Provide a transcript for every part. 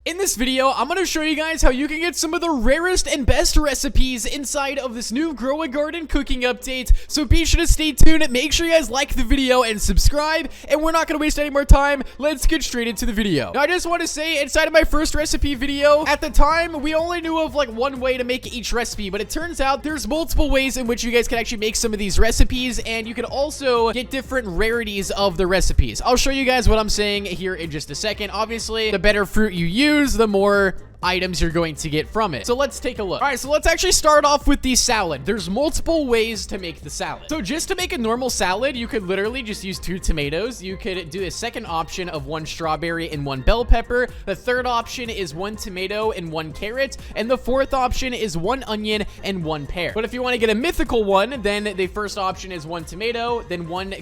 In this video, I'm going to show you guys how you can get some of the rarest and best recipes inside of this new Grow a Garden cooking update. So be sure to stay tuned, make sure you guys like the video and subscribe, and we're not going to waste any more time. Let's get straight into the video. Now, I just want to say, inside of my first recipe video, at the time, we only knew of like one way to make each recipe, but it turns out there's multiple ways in which you guys can actually make some of these recipes, and you can also get different rarities of the recipes. I'll show you guys what I'm saying here in just a second. Obviously, the better fruit you use, the more items you're going to get from it. So let's take a look. All right, so let's actually start off with the salad. There's multiple ways to make the salad. So just to make a normal salad, you could literally just use 2 tomatoes. You could do a second option of 1 strawberry and 1 bell pepper. The third option is 1 tomato and 1 carrot. And the fourth option is 1 onion and 1 pear. But if you want to get a mythical one, then the first option is 1 tomato, then 1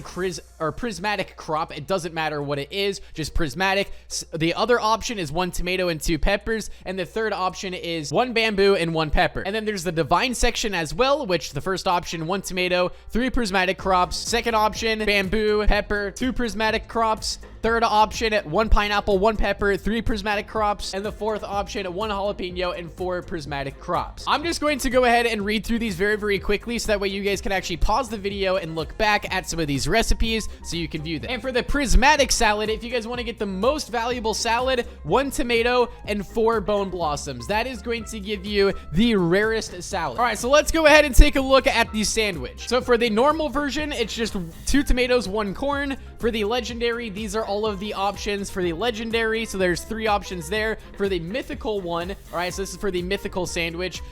prismatic crop. It doesn't matter what it is, just prismatic. The other option is 1 tomato and 2 peppers. And the third option is 1 bamboo and 1 pepper. And then there's the divine section as well, which the first option, 1 tomato, 3 prismatic crops. Second option, bamboo, pepper, 2 prismatic crops. Third option, 1 pineapple, 1 pepper, 3 prismatic crops. And the fourth option, 1 jalapeno and 4 prismatic crops. I'm just going to go ahead and read through these very, very quickly so that way you guys can actually pause the video and look back at some of these recipes so you can view them. And for the prismatic salad, if you guys want to get the most valuable salad, 1 tomato and 4 bone blossoms. That is going to give you the rarest salad. All right, so let's go ahead and take a look at the sandwich. So for the normal version, it's just 2 tomatoes, 1 corn. For the legendary, these are all of the options for the legendary. So there's 3 options there. For the mythical one, all right, so this is for the mythical sandwich.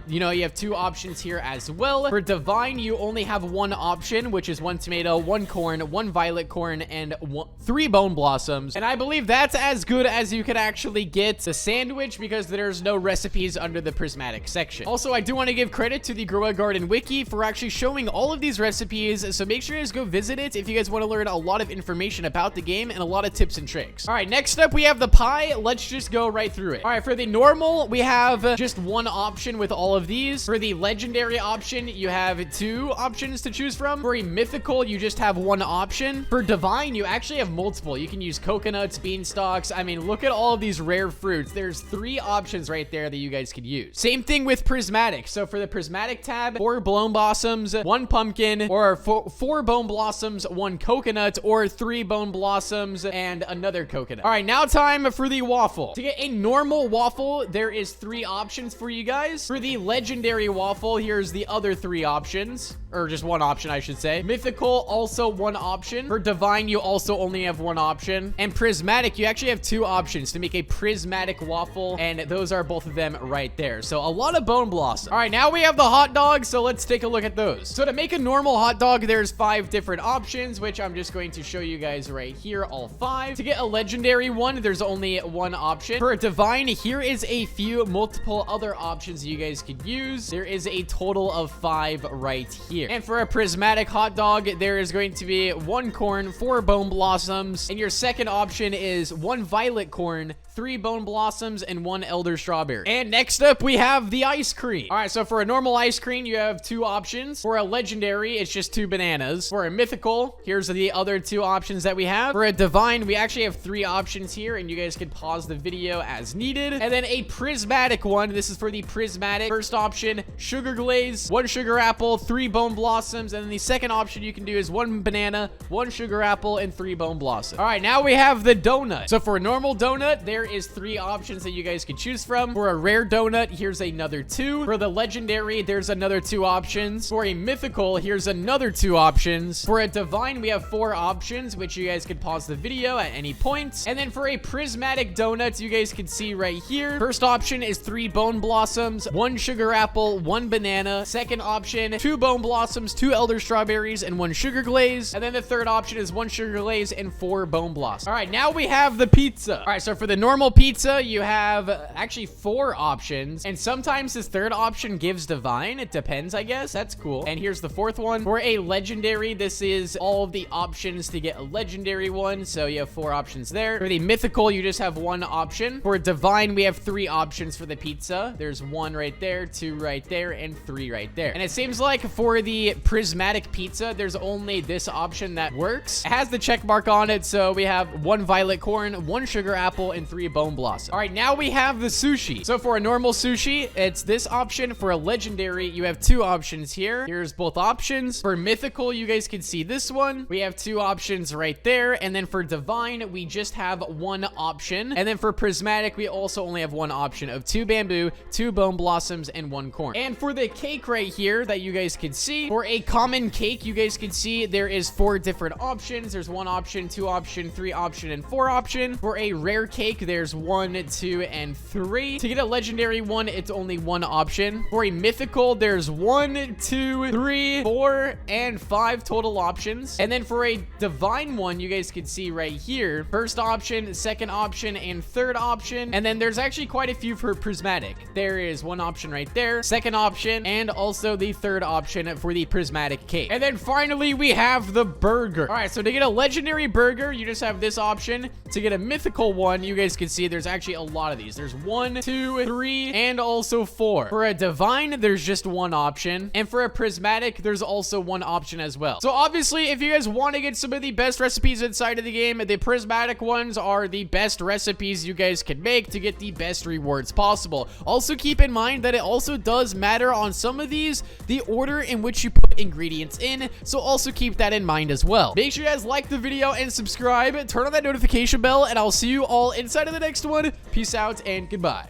You know, you have 2 options here as well. For divine, you only have 1 option, which is 1 tomato, 1 corn, 1 violet corn, and 3 bone blossoms. And I believe that's as good as you can actually get the sandwich, because there's no recipes under the prismatic section. Also, I do want to give credit to the Grow a Garden wiki for actually showing all of these recipes, so make sure you guys go visit it if you guys want to learn a lot of information about the game and a lot of tips and tricks. All right, next up we have the pie. Let's just go right through it. All right, for the normal, we have just 1 option with all of these. For the legendary option, you have 2 options to choose from. For a mythical, you just have 1 option. For divine, you actually have multiple. You can use coconuts, beanstalks. I mean, look at all of these rare fruits. There's 3 options right there that you guys could use. Same thing with prismatic. So for the prismatic tab, 4 bone blossoms, 1 pumpkin, or 4 bone blossoms, 1 coconut, or 3 bone blossoms and another coconut. All right, now time for the waffle. To get a normal waffle, there is 3 options for you guys. For the legendary waffle, here's the other 3 options, or just 1 option, I should say. Mythical, also 1 option. For divine, you also only have 1 option. And prismatic, you actually have 2 options to make a prismatic waffle, and those are both of them right there. So a lot of bone blossom. All right, now we have the hot dog, so let's take a look at those. So to make a normal hot dog, there's 5 different options, which I'm just going to show you guys right here, all 5. To get a legendary one, there's only 1 option. For a divine, here is a few multiple other options you guys could use. There is a total of 5 right here. And for a prismatic hot dog, there is going to be 1 corn, 4 bone blossoms, and your second option is 1 violet corn, 3 bone blossoms, and 1 elder strawberry. And next up, we have the ice cream. All right, so for a normal ice cream, you have 2 options. For a legendary, it's just 2 bananas. For a mythical, here's the other 2 options that we have. For a divine, we actually have 3 options here, and you guys can pause the video as needed. And then a prismatic one, this is for the prismatic. First option, sugar glaze, 1 sugar apple, 3 bone blossoms, and then the second option you can do is 1 banana, 1 sugar apple, and 3 bone blossoms. All right, now we have the donut. So for a normal donut, there is 3 options that you guys can choose from. For a rare donut, here's another 2. For the legendary, there's another 2 options. For a mythical, here's another 2 options. For a divine, we have 4 options, which you guys can pause the video at any point. And then for a prismatic donut, you guys can see right here. First option is 3 bone blossoms, 1 sugar apple, 1 banana. Second option, 2 bone blossoms, 2 elder strawberries, and 1 sugar glaze. And then the third option is 1 sugar glaze and 4 bone blossoms. All right, now we have the pizza. All right, so for the normal pizza, you have actually 4 options. And sometimes this third option gives divine. It depends, I guess. That's cool. And here's the 4th one. For a legendary, this is all of the options to get a legendary one. So you have 4 options there. For the mythical, you just have 1 option. For divine, we have 3 options for the pizza. There's 1 right there, 2 right there, and 3 right there. And it seems like for the prismatic pizza, there's only this option that works. It has the check mark on it, so we have 1 violet corn, 1 sugar apple, and 3 bone blossom. All right, now we have the sushi. So for a normal sushi, it's this option. For a legendary, you have 2 options here. Here's both options. For mythical, you guys can see this one. We have 2 options right there. And then for divine, we just have 1 option. And then for prismatic, we also only have 1 option of 2 bamboo, 2 bone blossoms, and 1 corn. And for the cake right here that you guys can see, for a common cake, you guys can see there is 4 different options. There's 1 option, 2 option, 3 option, and 4 option. For a rare cake, there's 1, 2, and 3. To get a legendary one, it's only 1 option. For a mythical, there's 1, 2, 3, 4, and 5 total options. And then for a divine one, you guys can see right here, first option, second option, and third option. And then there's actually quite a few for prismatic. There is 1 option right there, second option, and also the third option for the prismatic cake. And then finally, we have the burger. All right, so to get a legendary burger, you just have this option. To get a mythical one, you guys can see there's actually a lot of these. There's 1, 2, 3, and also 4. For a divine, there's just 1 option. And for a prismatic, there's also 1 option as well. So obviously, if you guys want to get some of the best recipes inside of the game, the prismatic ones are the best recipes you guys can make to get the best rewards possible. Also, keep in mind that it also does matter on some of these, the order in which you put ingredients in. So also keep that in mind as well. Make sure you guys like the video and subscribe. Turn on that notification bell, and I'll see you all inside of the next one. Peace out and goodbye.